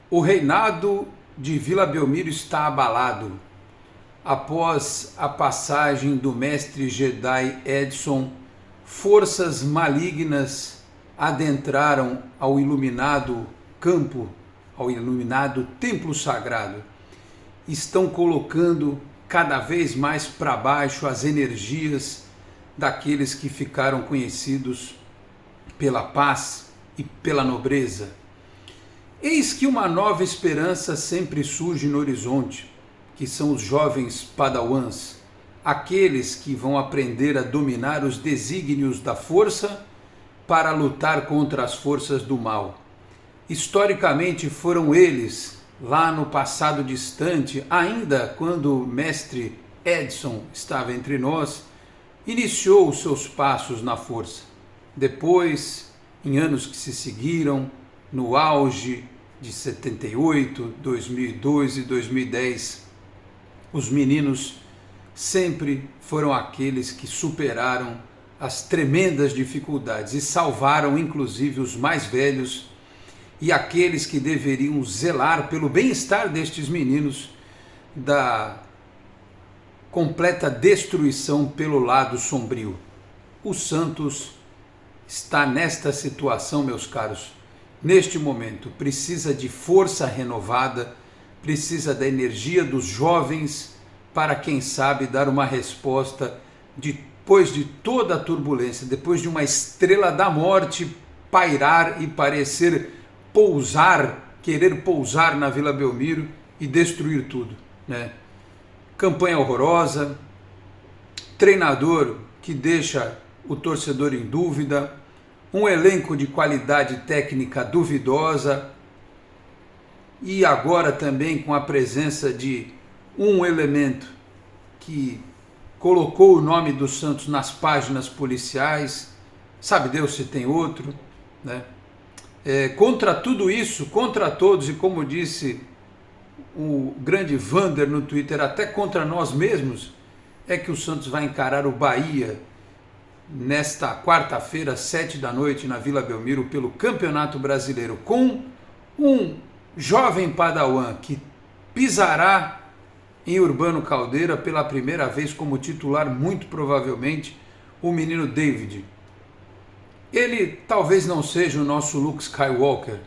O reinado de Vila Belmiro está abalado. Após a passagem do mestre Jedi Edson, forças malignas adentraram ao iluminado campo, ao iluminado templo sagrado. Estão colocando cada vez mais para baixo as energias daqueles que ficaram conhecidos pela paz e pela nobreza. Eis que uma nova esperança sempre surge no horizonte, que são os jovens padawans, aqueles que vão aprender a dominar os desígnios da força para lutar contra as forças do mal. Historicamente foram eles, lá no passado distante, ainda quando o mestre Edson estava entre nós, iniciou os seus passos na força. Depois, em anos que se seguiram, no auge de 78, 2002 e 2010, os meninos sempre foram aqueles que superaram as tremendas dificuldades e salvaram inclusive os mais velhos e aqueles que deveriam zelar pelo bem-estar destes meninos da completa destruição pelo lado sombrio. O Santos está nesta situação, meus caros. Neste momento, precisa de força renovada, precisa da energia dos jovens para, quem sabe, dar uma resposta depois de toda a turbulência, depois de uma estrela da morte pairar e parecer querer pousar na Vila Belmiro e destruir tudo, né? Campanha horrorosa, treinador que deixa o torcedor em dúvida, um elenco de qualidade técnica duvidosa e agora também com a presença de um elemento que colocou o nome do Santos nas páginas policiais, sabe Deus se tem outro, né? Contra tudo isso, contra todos, e como disse o grande Vander no Twitter, até contra nós mesmos, é que o Santos vai encarar o Bahia nesta quarta-feira, 7 da noite, na Vila Belmiro, pelo Campeonato Brasileiro, com um jovem padawan que pisará em Urbano Caldeira pela primeira vez como titular, muito provavelmente, o menino David. Ele talvez não seja o nosso Luke Skywalker,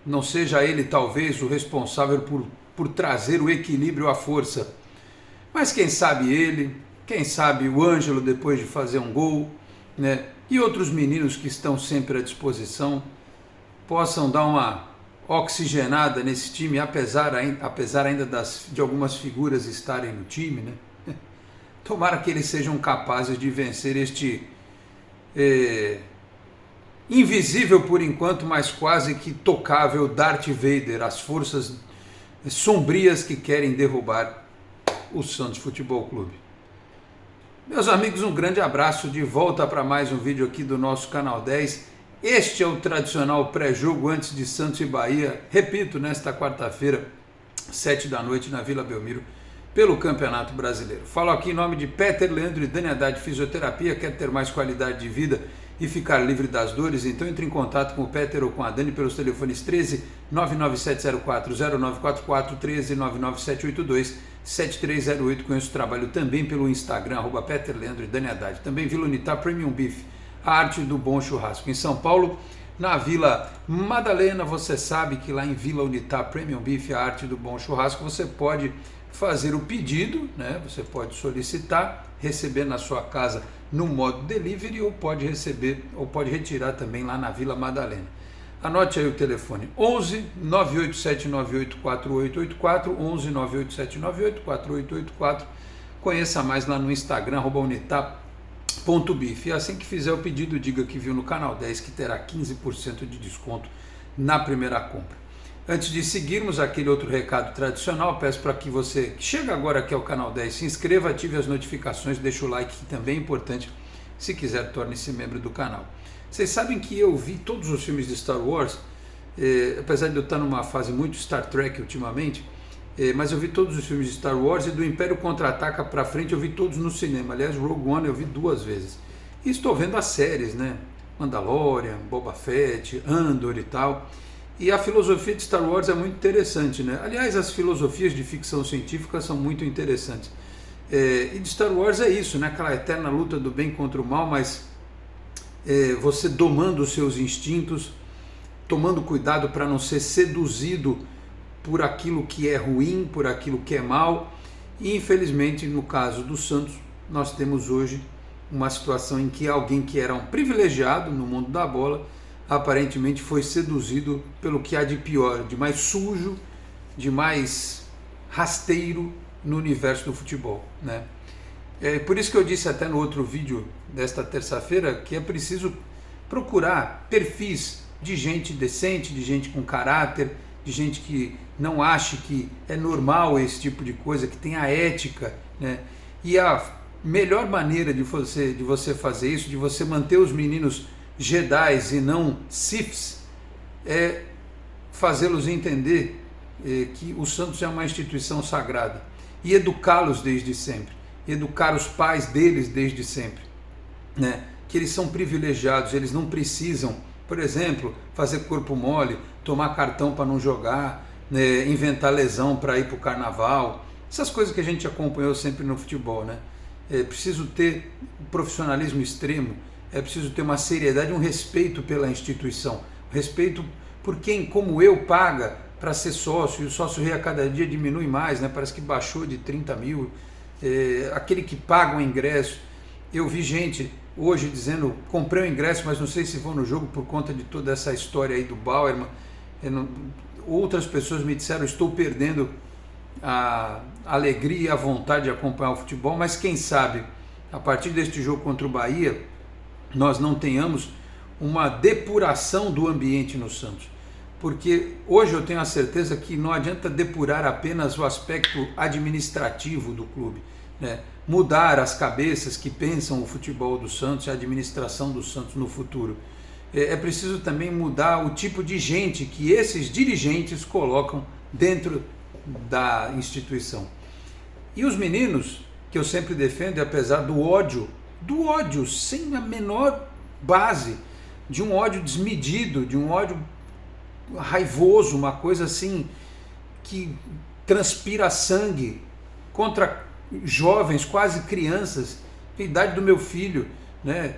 não seja ele talvez o responsável por trazer o equilíbrio à força, mas quem sabe ele, quem sabe o Ângelo depois de fazer um gol, né? E outros meninos que estão sempre à disposição possam dar uma oxigenada nesse time, apesar ainda de algumas figuras estarem no time, né? Tomara que eles sejam capazes de vencer este invisível por enquanto, mas quase que tocável Darth Vader, as forças sombrias que querem derrubar o Santos Futebol Clube. Meus amigos, um grande abraço, de volta para mais um vídeo aqui do nosso Canal 10. Este é o tradicional pré-jogo antes de Santos e Bahia, repito, nesta quarta-feira, 7 da noite, na Vila Belmiro, pelo Campeonato Brasileiro. Falo aqui em nome de Peter, Leandro e Dani Haddad Fisioterapia. Quer ter mais qualidade de vida e ficar livre das dores? Então entre em contato com o Peter ou com a Dani pelos telefones 13 99704 0944, 13 99782 7308. Conheço o trabalho também pelo Instagram, @Peter, Leandro e Dani Haddad. Também Vila Unitar Premium Beef, a arte do bom churrasco. Em São Paulo, na Vila Madalena, você sabe que lá em Vila Unitar Premium Beef, a arte do bom churrasco, você pode fazer o pedido, né? Você pode solicitar, receber na sua casa no modo delivery, ou pode receber, ou pode retirar também lá na Vila Madalena. Anote aí o telefone: 11 98798 4884, 11 98798 4884. Conheça mais lá no Instagram, @unitar.beef. E assim que fizer o pedido, diga que viu no Canal 10, que terá 15% de desconto na primeira compra. Antes de seguirmos, aquele outro recado tradicional, peço para que você que chega agora aqui ao Canal 10, se inscreva, ative as notificações, deixe o like, que também é importante. Se quiser, torne-se membro do canal. Vocês sabem que eu vi todos os filmes de Star Wars, apesar de eu estar numa fase muito Star Trek ultimamente, mas eu vi todos os filmes de Star Wars, e do Império Contra-Ataca para frente eu vi todos no cinema. Aliás, Rogue One eu vi 2 vezes. E estou vendo as séries, né? Mandalorian, Boba Fett, Andor e tal. E a filosofia de Star Wars é muito interessante, né? Aliás, as filosofias de ficção científica são muito interessantes. E de Star Wars é isso, né? Aquela eterna luta do bem contra o mal, mas você domando os seus instintos, tomando cuidado para não ser seduzido por aquilo que é ruim, por aquilo que é mal. E infelizmente, no caso dos Santos, nós temos hoje uma situação em que alguém que era um privilegiado no mundo da bola, aparentemente foi seduzido pelo que há de pior, de mais sujo, de mais rasteiro no universo do futebol, né? Por isso que eu disse até no outro vídeo desta terça-feira que é preciso procurar perfis de gente decente, de gente com caráter, de gente que não ache que é normal esse tipo de coisa, que tenha ética, né? E a melhor maneira de você fazer isso, de você manter os meninos Jedis e não Siths, é fazê-los entender que o Santos é uma instituição sagrada e educá-los desde sempre, educar os pais deles desde sempre, né? Que eles são privilegiados, eles não precisam, por exemplo, fazer corpo mole, tomar cartão para não jogar, né? Inventar lesão para ir para o carnaval, essas coisas que a gente acompanhou sempre no futebol, né? É preciso ter um profissionalismo extremo, é preciso ter uma seriedade, um respeito pela instituição, respeito por quem, como eu, paga para ser sócio, e o sócio rei a cada dia diminui mais, né? Parece que baixou de 30 mil, aquele que paga o ingresso. Eu vi gente hoje dizendo, comprei o ingresso, mas não sei se vou no jogo por conta de toda essa história aí do Bauerman. Outras pessoas me disseram, estou perdendo a alegria e a vontade de acompanhar o futebol, mas quem sabe, a partir deste jogo contra o Bahia, nós não tenhamos uma depuração do ambiente no Santos. Porque hoje eu tenho a certeza que não adianta depurar apenas o aspecto administrativo do clube, né? Mudar as cabeças que pensam o futebol do Santos, a administração do Santos no futuro. É preciso também mudar o tipo de gente que esses dirigentes colocam dentro da instituição. E os meninos, que eu sempre defendo, apesar do ódio sem a menor base, de um ódio desmedido, de um ódio raivoso, uma coisa assim que transpira sangue contra jovens, quase crianças, a idade do meu filho, né?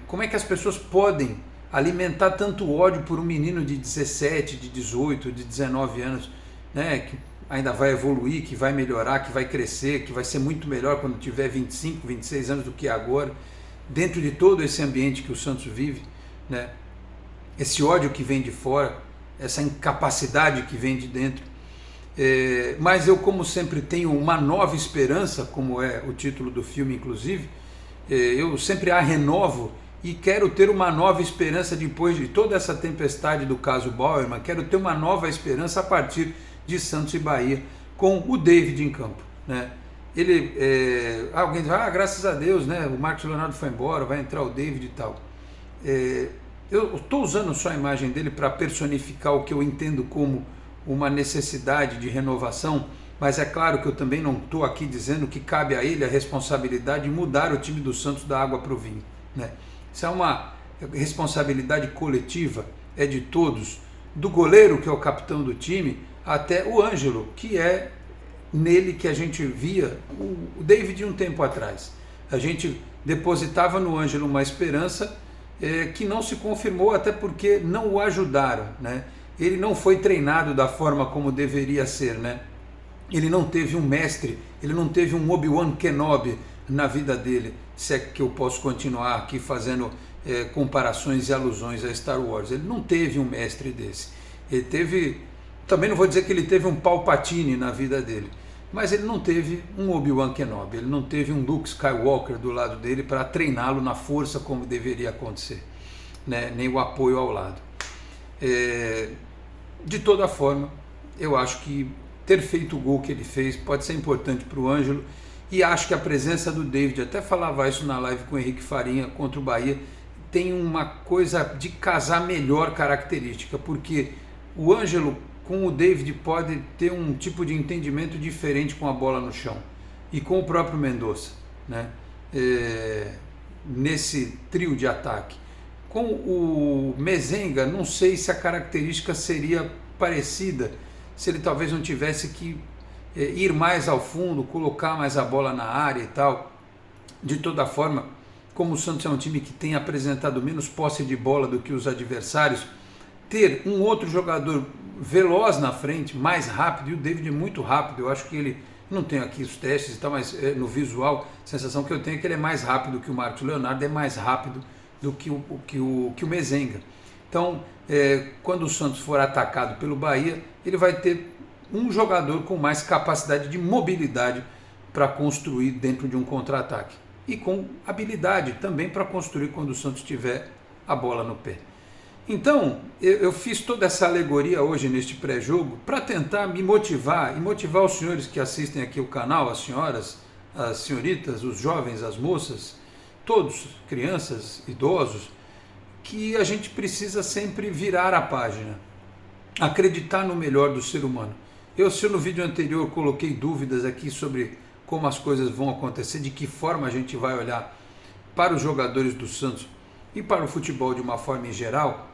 Como é que as pessoas podem alimentar tanto ódio por um menino de 17, de 18, de 19 anos, né? Que ainda vai evoluir, que vai melhorar, que vai crescer, que vai ser muito melhor quando tiver 25, 26 anos do que agora, dentro de todo esse ambiente que o Santos vive, né? Esse ódio que vem de fora, essa incapacidade que vem de dentro. Mas eu, como sempre, tenho uma nova esperança, como é o título do filme, inclusive, eu sempre a renovo e quero ter uma nova esperança depois de toda essa tempestade do caso Bauerman, quero ter uma nova esperança a partir de Santos e Bahia, com o David em campo, né? Alguém diz, graças a Deus, né? O Marcos Leonardo foi embora, vai entrar o David e tal. Eu estou usando só a imagem dele para personificar o que eu entendo como uma necessidade de renovação, mas é claro que eu também não estou aqui dizendo que cabe a ele a responsabilidade de mudar o time do Santos da água para o vinho, né? Isso é uma responsabilidade coletiva, é de todos, do goleiro, que é o capitão do time, até o Ângelo, que é nele que a gente via o David um tempo atrás. A gente depositava no Ângelo uma esperança que não se confirmou, até porque não o ajudaram, né? Ele não foi treinado da forma como deveria ser, né? Ele não teve um mestre, ele não teve um Obi-Wan Kenobi na vida dele, se é que eu posso continuar aqui fazendo comparações e alusões a Star Wars. Ele não teve um mestre desse. Ele teve, também não vou dizer que ele teve um Palpatine na vida dele, mas ele não teve um Obi-Wan Kenobi, ele não teve um Luke Skywalker do lado dele para treiná-lo na força como deveria acontecer, né? Nem o apoio ao lado. De toda forma, eu acho que ter feito o gol que ele fez pode ser importante para o Ângelo, e acho que a presença do David, até falava isso na live com o Henrique Farinha contra o Bahia, tem uma coisa de casar melhor característica, porque o Ângelo, com o David pode ter um tipo de entendimento diferente com a bola no chão e com o próprio Mendonça, né? Nesse trio de ataque. Com o Mezenga, não sei se a característica seria parecida, se ele talvez não tivesse que ir mais ao fundo, colocar mais a bola na área e tal. De toda forma, como o Santos é um time que tem apresentado menos posse de bola do que os adversários, ter um outro jogador veloz na frente, mais rápido, e o David é muito rápido, eu acho que ele, não tenho aqui os testes e tal, mas no visual, a sensação que eu tenho é que ele é mais rápido que o Marcos Leonardo, é mais rápido do que o Mezenga. Então, quando o Santos for atacado pelo Bahia, ele vai ter um jogador com mais capacidade de mobilidade para construir dentro de um contra-ataque. E com habilidade também para construir quando o Santos tiver a bola no pé. Então, eu fiz toda essa alegoria hoje neste pré-jogo para tentar me motivar e motivar os senhores que assistem aqui o canal, as senhoras, as senhoritas, os jovens, as moças, todos, crianças, idosos, que a gente precisa sempre virar a página, acreditar no melhor do ser humano. Se no vídeo anterior coloquei dúvidas aqui sobre como as coisas vão acontecer, de que forma a gente vai olhar para os jogadores do Santos e para o futebol de uma forma em geral,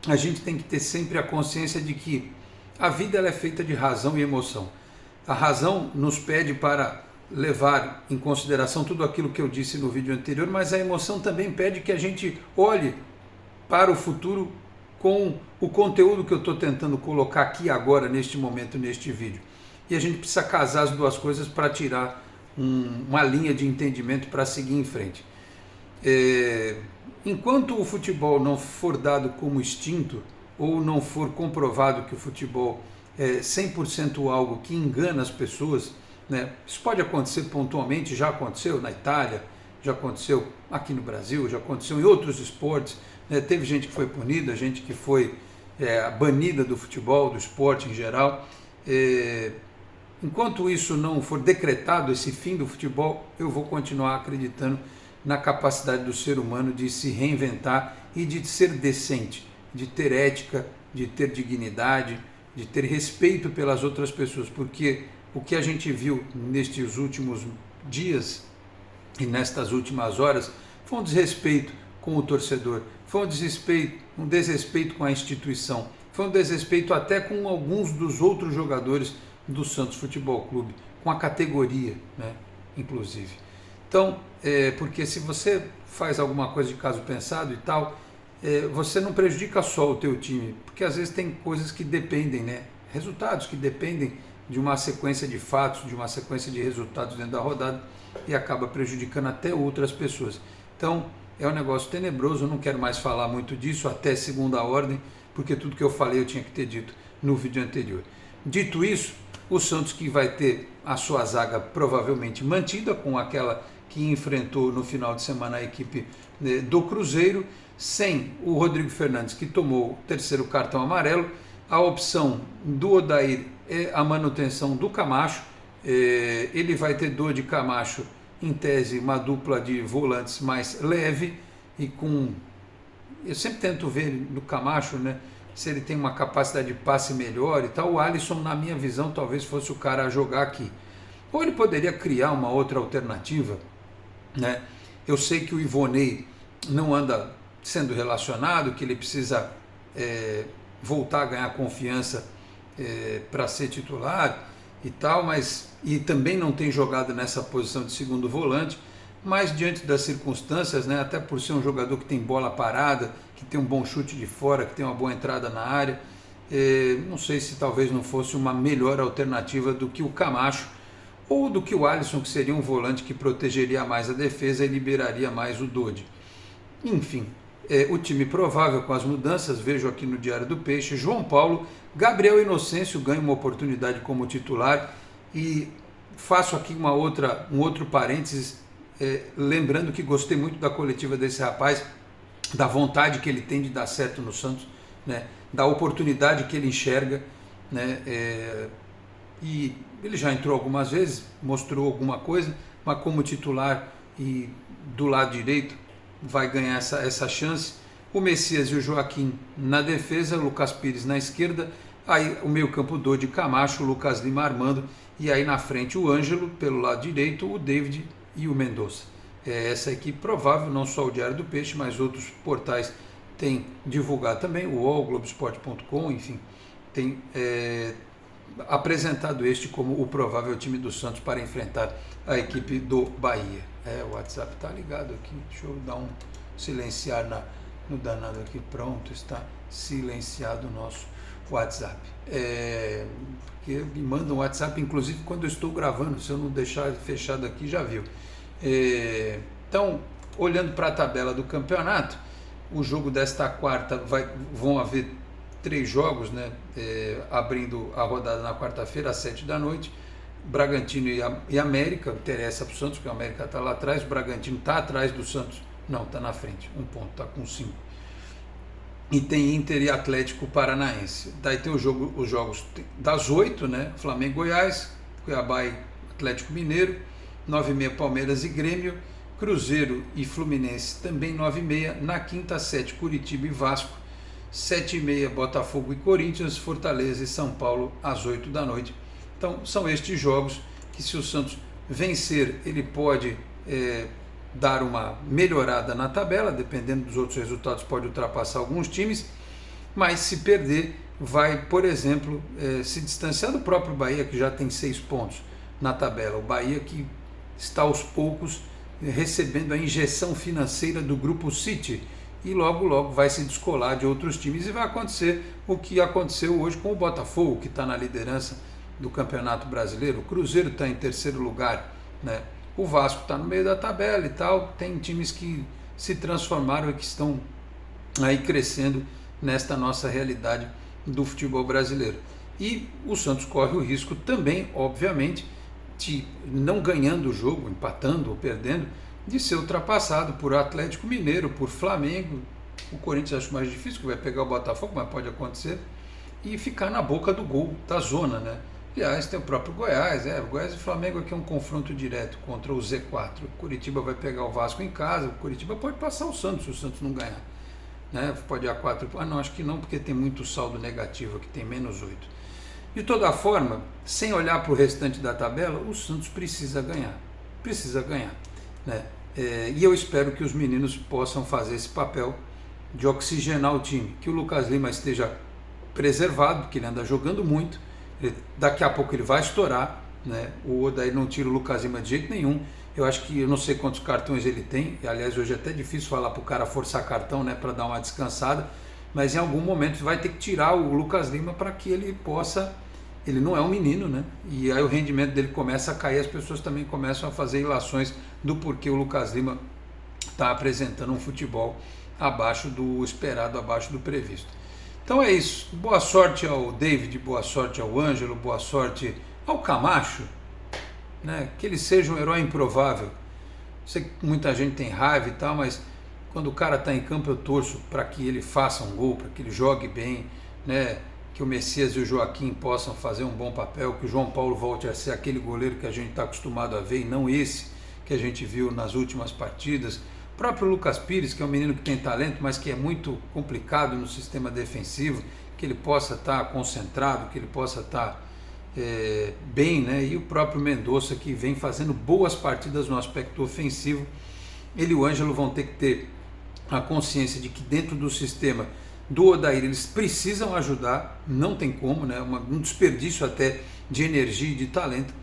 a gente tem que ter sempre a consciência de que a vida ela é feita de razão e emoção. A razão nos pede para levar em consideração tudo aquilo que eu disse no vídeo anterior, mas a emoção também pede que a gente olhe para o futuro com o conteúdo que eu estou tentando colocar aqui agora, neste momento, neste vídeo. E a gente precisa casar as duas coisas para tirar uma linha de entendimento para seguir em frente. Enquanto o futebol não for dado como extinto, ou não for comprovado que o futebol é 100% algo que engana as pessoas, né? Isso pode acontecer pontualmente, já aconteceu na Itália, já aconteceu aqui no Brasil, já aconteceu em outros esportes, né? Teve gente que foi punida, gente que foi banida do futebol, do esporte em geral. Enquanto isso não for decretado, esse fim do futebol, eu vou continuar acreditando na capacidade do ser humano de se reinventar e de ser decente, de ter ética, de ter dignidade, de ter respeito pelas outras pessoas, porque o que a gente viu nestes últimos dias e nestas últimas horas foi um desrespeito com o torcedor, foi um desrespeito com a instituição, foi um desrespeito até com alguns dos outros jogadores do Santos Futebol Clube, com a categoria, né, inclusive. Então, porque se você faz alguma coisa de caso pensado e tal, você não prejudica só o teu time, porque às vezes tem coisas que dependem, né, resultados que dependem de uma sequência de fatos, de uma sequência de resultados dentro da rodada e acaba prejudicando até outras pessoas. Então, é um negócio tenebroso, eu não quero mais falar muito disso até segunda ordem, porque tudo que eu falei eu tinha que ter dito no vídeo anterior. Dito isso, o Santos que vai ter a sua zaga provavelmente mantida com aquela que enfrentou no final de semana a equipe do Cruzeiro, sem o Rodrigo Fernandes, que tomou o terceiro cartão amarelo. A opção do Odair é a manutenção do Camacho. Ele vai ter dor de Camacho, em tese, uma dupla de volantes mais leve e com... Eu sempre tento ver no Camacho, né, se ele tem uma capacidade de passe melhor e tal. O Alisson, na minha visão, talvez fosse o cara a jogar aqui. Ou ele poderia criar uma outra alternativa, né? Eu sei que o Ivonei não anda sendo relacionado, que ele precisa voltar a ganhar confiança para ser titular e tal, e também não tem jogado nessa posição de segundo volante, mas diante das circunstâncias, né, até por ser um jogador que tem bola parada, que tem um bom chute de fora, que tem uma boa entrada na área, não sei se talvez não fosse uma melhor alternativa do que o Camacho ou do que o Alisson, que seria um volante que protegeria mais a defesa e liberaria mais o Dodi. Enfim, o time provável com as mudanças, vejo aqui no Diário do Peixe: João Paulo, Gabriel Inocêncio ganha uma oportunidade como titular, e faço aqui um outro parênteses, lembrando que gostei muito da coletiva desse rapaz, da vontade que ele tem de dar certo no Santos, né, da oportunidade que ele enxerga, né, e ele já entrou algumas vezes, mostrou alguma coisa, mas como titular e do lado direito vai ganhar essa chance. O Messias e o Joaquim na defesa, o Lucas Pires na esquerda Aí o meio campo Dodi, Camacho, Lucas Lima, Armando, e aí na frente o Ângelo, pelo lado direito, o David e o Mendonça. É essa equipe provável, não só o Diário do Peixe, mas outros portais têm divulgado também, o UOL, Globoesporte.com, enfim, tem apresentado este como o provável time do Santos para enfrentar a equipe do Bahia. O WhatsApp está ligado aqui, deixa eu dar um silenciar no danado aqui, pronto, está silenciado o nosso WhatsApp. Porque me mandam WhatsApp, inclusive quando eu estou gravando, se eu não deixar fechado aqui, já viu. Então, olhando para a tabela do campeonato, o jogo desta quarta vão haver 3 jogos, né? Abrindo a rodada na quarta-feira, às 7 da noite. Bragantino e América, interessa para o Santos, porque o América está lá atrás, o Bragantino está atrás do Santos, não, está na frente, 1 ponto, está com 5. E tem Inter e Atlético Paranaense. Daí tem os jogos das 8, né? Flamengo e Goiás, Cuiabá e Atlético Mineiro, 9h30 Palmeiras e Grêmio, Cruzeiro e Fluminense também 9h30, na quinta 7 Curitiba e Vasco, 7h30 Botafogo e Corinthians, Fortaleza e São Paulo às 8 da noite. Então são estes jogos que, se o Santos vencer, ele pode dar uma melhorada na tabela, dependendo dos outros resultados pode ultrapassar alguns times, mas se perder vai, por exemplo, se distanciar do próprio Bahia, que já tem 6 pontos na tabela. O Bahia que está aos poucos recebendo a injeção financeira do Grupo City e logo logo vai se descolar de outros times e vai acontecer o que aconteceu hoje com o Botafogo, que está na liderança do Campeonato Brasileiro. O Cruzeiro está em 3º lugar, né? O Vasco está no meio da tabela e tal. Tem times que se transformaram e que estão aí crescendo nesta nossa realidade do futebol brasileiro. E o Santos corre o risco também, obviamente, de, não ganhando o jogo, empatando ou perdendo, de ser ultrapassado por Atlético Mineiro, por Flamengo. O Corinthians acho mais difícil, que vai pegar o Botafogo, mas pode acontecer, e ficar na boca do gol da zona, né? Aliás, tem o próprio Goiás, Goiás e Flamengo aqui é um confronto direto contra o Z4. O Curitiba vai pegar o Vasco em casa, o Curitiba pode passar o Santos se o Santos não ganhar, né? Pode ir a 4, não, acho que não, porque tem muito saldo negativo aqui, tem -8. De toda forma, sem olhar para o restante da tabela, o Santos precisa ganhar, né? E eu espero que os meninos possam fazer esse papel de oxigenar o time, que o Lucas Lima esteja preservado, porque ele anda jogando muito. Daqui a pouco ele vai estourar, né? O Odair não tira o Lucas Lima de jeito nenhum. Eu acho que, eu não sei quantos cartões ele tem, e aliás hoje é até difícil falar para o cara forçar cartão, né, para dar uma descansada, mas em algum momento vai ter que tirar o Lucas Lima para que ele possa, ele não é um menino, né? E aí o rendimento dele começa a cair, as pessoas também começam a fazer ilações do porquê o Lucas Lima está apresentando um futebol abaixo do esperado, abaixo do previsto. Então é isso, boa sorte ao David, boa sorte ao Ângelo, boa sorte ao Camacho, né? Que ele seja um herói improvável. Sei que muita gente tem raiva e tal, mas quando o cara está em campo eu torço para que ele faça um gol, para que ele jogue bem, né? Que o Messias e o Joaquim possam fazer um bom papel, que o João Paulo volte a ser aquele goleiro que a gente está acostumado a ver e não esse que a gente viu nas últimas partidas. O próprio Lucas Pires, que é um menino que tem talento, mas que é muito complicado no sistema defensivo, que ele possa estar concentrado, que ele possa estar bem, né? E o próprio Mendonça, que vem fazendo boas partidas no aspecto ofensivo. Ele e o Ângelo vão ter que ter a consciência de que dentro do sistema do Odair eles precisam ajudar, não tem como, né? Um desperdício até de energia e de talento,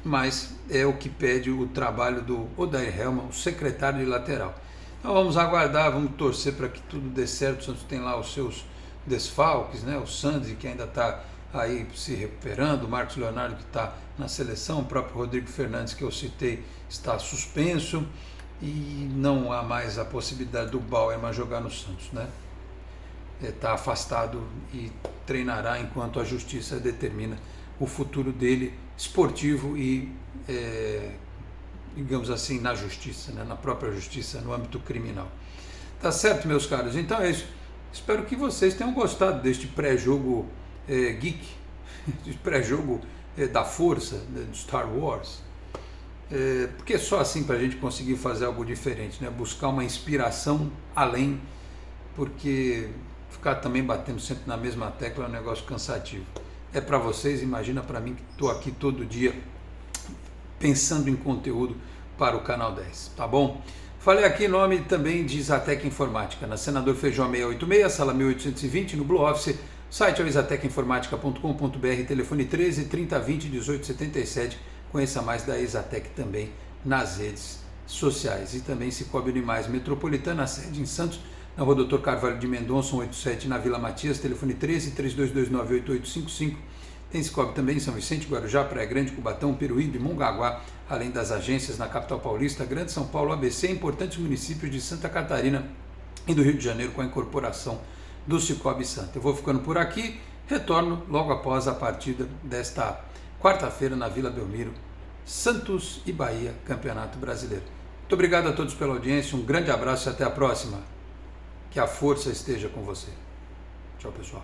mas é o que pede o trabalho do Odair Hellmann, o secretário de lateral. Então vamos aguardar, vamos torcer para que tudo dê certo. O Santos tem lá os seus desfalques, né? O Sandri, que ainda está aí se recuperando, o Marcos Leonardo, que está na seleção, o próprio Rodrigo Fernandes, que eu citei, está suspenso, e não há mais a possibilidade do Bauerman jogar no Santos, né? Está afastado e treinará enquanto a justiça determina o futuro dele esportivo e, digamos assim, na justiça, né? Na própria justiça, no âmbito criminal. Tá certo, meus caros? Então é isso. Espero que vocês tenham gostado deste pré-jogo geek, deste pré-jogo da força, né, de Star Wars. Porque é só assim para a gente conseguir fazer algo diferente, né? Buscar uma inspiração além, porque ficar também batendo sempre na mesma tecla é um negócio cansativo. É para vocês, imagina para mim que estou aqui todo dia pensando em conteúdo para o Canal 10, tá bom? Falei aqui em nome também de Exatec Informática, na Senador Feijó 686, sala 1820, no Blue Office, site é exatecinformatica.com.br, telefone 13 30 20 18 77, conheça mais da Exatec também nas redes sociais. E também Cicobi Unimais Metropolitana, sede em Santos, na rua Dr. Carvalho de Mendonça, 187, na Vila Matias, telefone 13 3229 8855. Tem Cicobi também em São Vicente, Guarujá, Praia Grande, Cubatão, Peruíbe, Mongaguá, além das agências na capital paulista, Grande São Paulo, ABC, importantes municípios de Santa Catarina e do Rio de Janeiro com a incorporação do Cicobi Santa. Eu vou ficando por aqui, retorno logo após a partida desta quarta-feira na Vila Belmiro, Santos e Bahia, Campeonato Brasileiro. Muito obrigado a todos pela audiência, um grande abraço e até a próxima. Que a força esteja com você. Tchau, pessoal.